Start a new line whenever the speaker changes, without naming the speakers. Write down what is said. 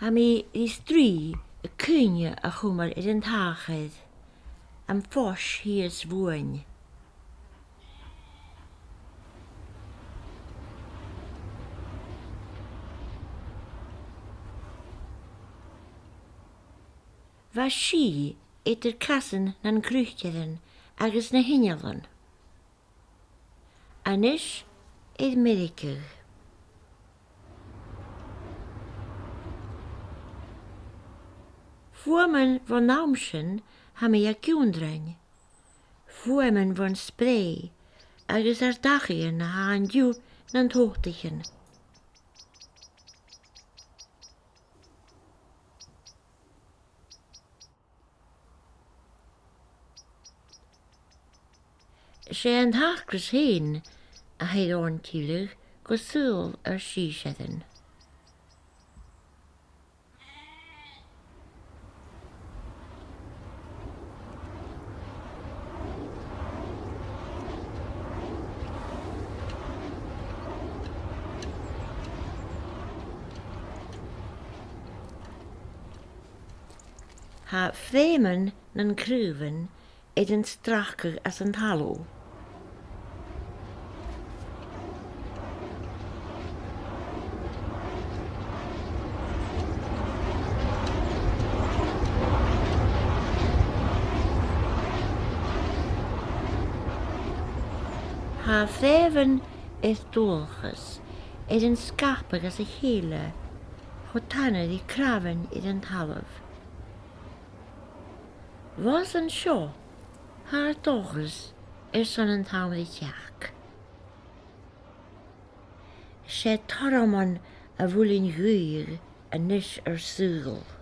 Ha mi is drie y cynja a chwmar i'r tachyd am ffos hi ys fwyn. Fa si ydy'r casyn na'n crwychydden agos na hynnylan. Anis i'r America. Fwomen van naamschen ha mi a gundrein. Fwomen van spray agos ar dachien na ha an diw na'n tochtichen. Sé an thachgras hén a heid an tílig go súl ar sísedan. Ha frémen na'n cruven id an strachig as an taló. Ha fréven is dulchas id an scarpig as a chéle, chotanna di craven id an talaf. Was an seo, haar dochas son an tamri teach. Sé taraman a bhulin ghuir a nis ar súgal.